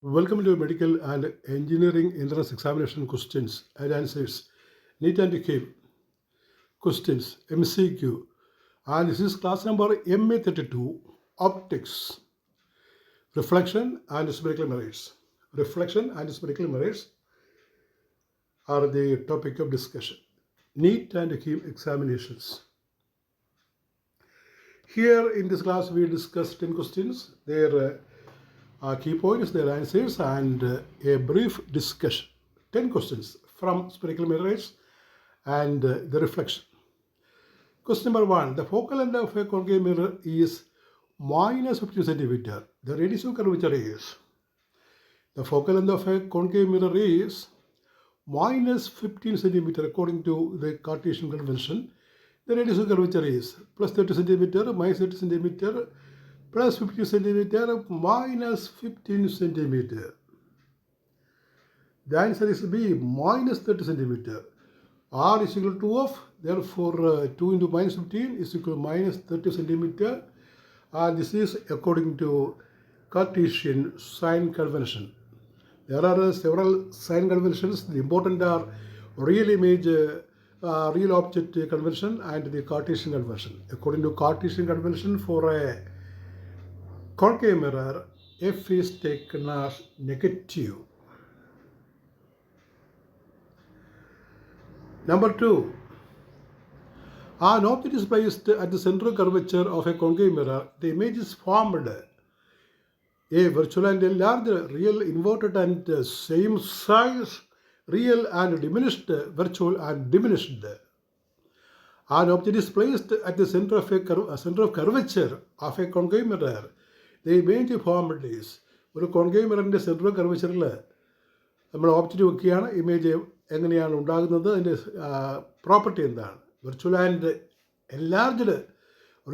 Welcome to Medical and Engineering Entrance Examination Questions and Answers. NEET and KIM questions, MCQ. And this is class number MA32, Optics, Reflection and Spherical Mirrors. Reflection and spherical mirrors are the topic of discussion. NEET and KIM examinations. Here in this class we discussed 10 questions, their key points, their answers, and a brief discussion. 10 questions from spherical mirrors and the reflection. Question number 1. The focal length of a concave mirror is minus 15 centimeter. The radius of curvature is. The focal length of a concave mirror is minus 15 centimeter according to the Cartesian convention. The radius of curvature is plus 30 centimeter, minus 30 centimeter, plus 15 centimeter, minus 15 centimeter. The answer is B, minus 30 centimeter. R is equal to 2 of, therefore 2 into minus 15 is equal to minus 30 centimeter. And this is according to Cartesian sign convention. There are several sign conventions. The important are real image, real object convention and the Cartesian convention. According to Cartesian convention, for a concave mirror, F is taken as negative. Number 2. An object is placed at the center curvature of a concave mirror. The image is formed. A virtual and enlarged, real inverted and same size, real and diminished, virtual and diminished. An object is placed at the center of curvature of a concave mirror. The image formed is. ഒരു concave മിററിൻ്റെ central കർവേച്ചറിൽ നമ്മൾ object വെക്കുകയാണ്. Image എങ്ങനെയാണ് ഉണ്ടാകുന്നത്, അതിൻ്റെ property എന്താണ്? Virtual and enlarged,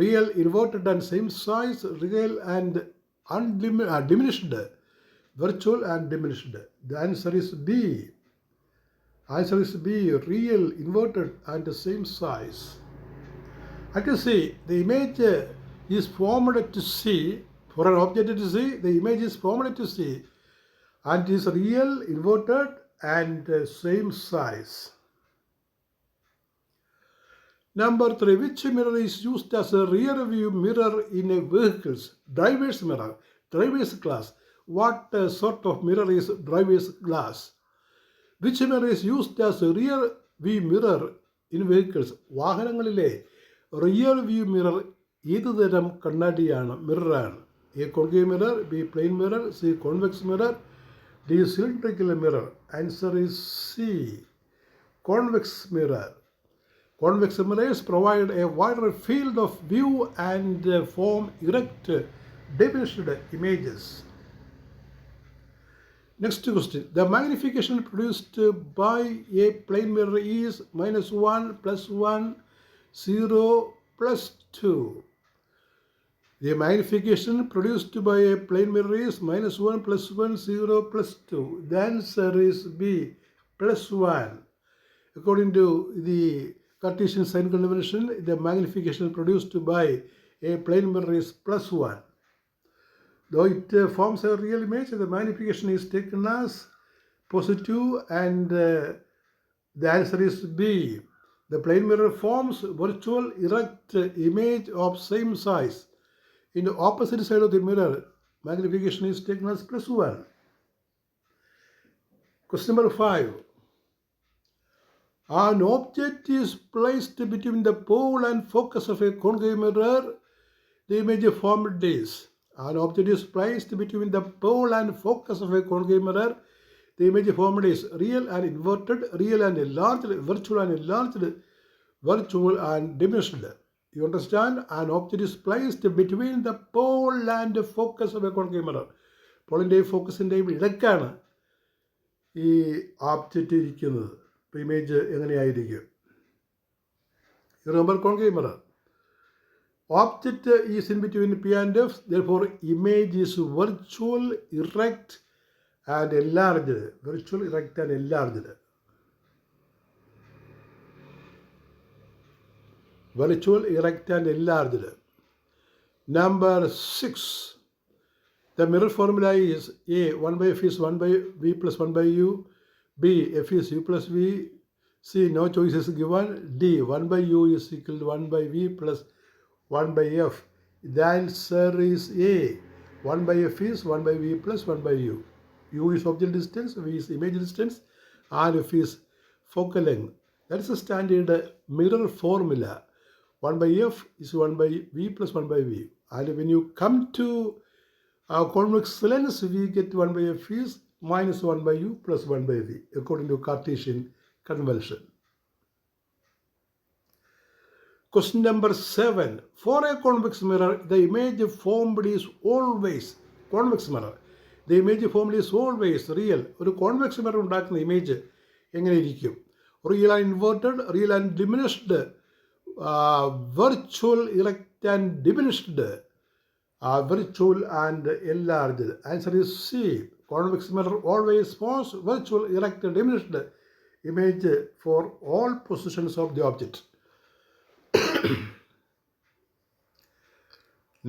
real inverted and same size, real and diminished, virtual and diminished. The answer is B. Answer is B, real, inverted and the same size. At C, the image is formed at C. For an object at C, the image is formed at C and is real, inverted and same size. Number 3. Which mirror is used as a rear view mirror in a vehicle's driver's mirror, driver's glass? What sort of mirror is driver's glass? Which mirror is used as a rear view mirror in vehicles? വാഹനങ്ങളിലെ rear view mirror ഏത് തരം കണ്ണാടിയാണ്, മിററാണ്? A concave mirror, B plane mirror, C convex mirror, D cylindrical mirror. Answer is C, convex mirror. Convex mirrors provide a wider field of view and form erect, diminished images. Next question. The magnification produced by a plane mirror is minus 1, plus 1, 0, plus 2. The magnification produced by a plane mirror is minus 1, plus 1, 0, plus 2. The answer is B, plus 1. According to the Cartesian sign convention, the magnification produced by a plane mirror is plus 1. Though it forms a real image, the magnification is taken as positive and the answer is B. The plane mirror forms virtual erect image of same size. In the opposite side of the mirror, magnification is taken as plus 1. Question number 5. An object is placed between the pole and focus of a concave mirror. The image formed is. An object is placed between the pole and focus of a concave mirror. The image formed is real and inverted, real and enlarged, virtual and enlarged, virtual and diminished. You understand? An object is placed between the pole and the focus of a concave mirror. പോളിൻ്റെയും ഫോക്കസിൻ്റെയും ഇടയ്ക്കാണ് ഈ object ഇരിക്കുന്നത്. ഇപ്പോൾ image എങ്ങനെയായിരിക്കും? Remember concave mirror. Object is in between P and F, therefore image is virtual, erect and enlarged. Virtual, erect and enlarged. Virtual, erect and enlarged. Number 6. The mirror formula is A, 1 by f is 1 by v plus 1 by u. B, f is u plus v. C, no choice is given. D, 1 by u is equal to 1 by v plus 1 by f. The answer is A. 1 by f is 1 by v plus 1 by u. U is object distance, v is image distance, and f is focal length. That is a standard mirror formula. 1 by f is 1 by v plus 1 by v. And when you come to convex lens, we get 1 by f is minus 1 by u plus 1 by v, according to Cartesian convention. Question number 7. For a convex mirror, the image formed is always, convex mirror, the image formed is always real. ഒരു convex mirror ഉണ്ടാക്കുന്ന image എങ്ങനെ ഇരിക്കും? Real and inverted, real and diminished, virtual, erect and diminished, virtual and enlarged. Answer is C. Convex mirror always forms virtual, erect, diminished image for all positions of the object.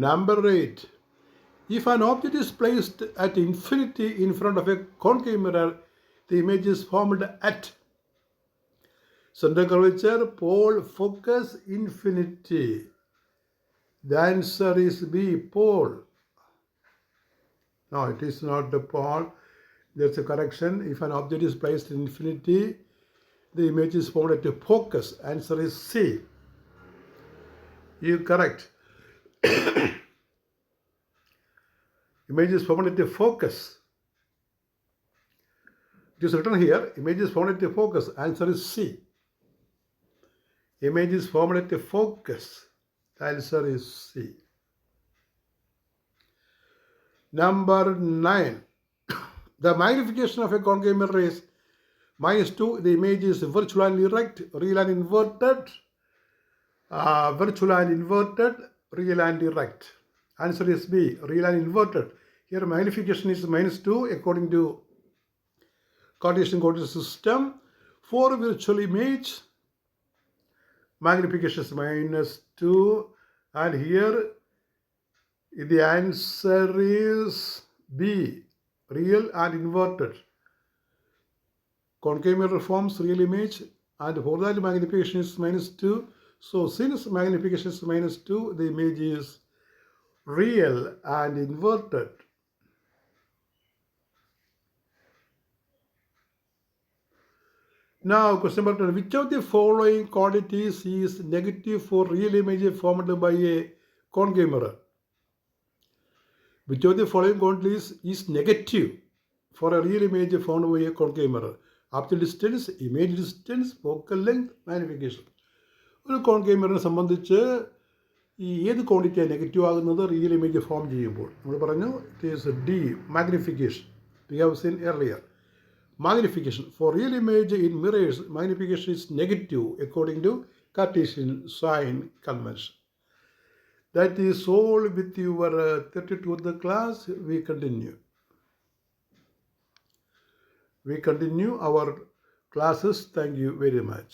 Number 8. If an object is placed at infinity in front of a concave mirror, the image is formed at center curvature, pole, focus, infinity. The answer is B, pole. No, it is not the pole. There's a correction. If an object is placed in infinity, the image is formed at a focus. Answer is C. You correct. Image is formed at a focus. It is written here, image is formed at a focus. Answer is C. Image is formed at a focus. Answer is C. Number 9. The magnification of a concave mirror is -2. The image is virtual and erect, real and inverted, virtual and inverted, real and erect. Answer is B, real and inverted. Here magnification is -2 according to Cartesian coordinate system. For virtual image, magnification is -2, and here the answer is B, real and inverted. Concave mirror forms real image, and for that magnification is -2. So since magnification is -2, the image is real and inverted. Now, question number 10. Which of the following quantities is negative for real image formed by a concave mirror? Which of the following quantities is negative for a real image formed by a concave mirror? Object distance, image distance, focal length, magnification. ഒരു concave മിററിനെ സംബന്ധിച്ച് ഈ ഏത് ക്വാണ്ടിറ്റിയാണ് negative ആകുന്നത് real image form ചെയ്യുമ്പോൾ? നമ്മൾ പറഞ്ഞു it is D, magnification. We have seen earlier. Magnification. For real image in mirrors, magnification is negative according to Cartesian sign convention. That is all with your 32th class. We continue our classes. Thank you very much.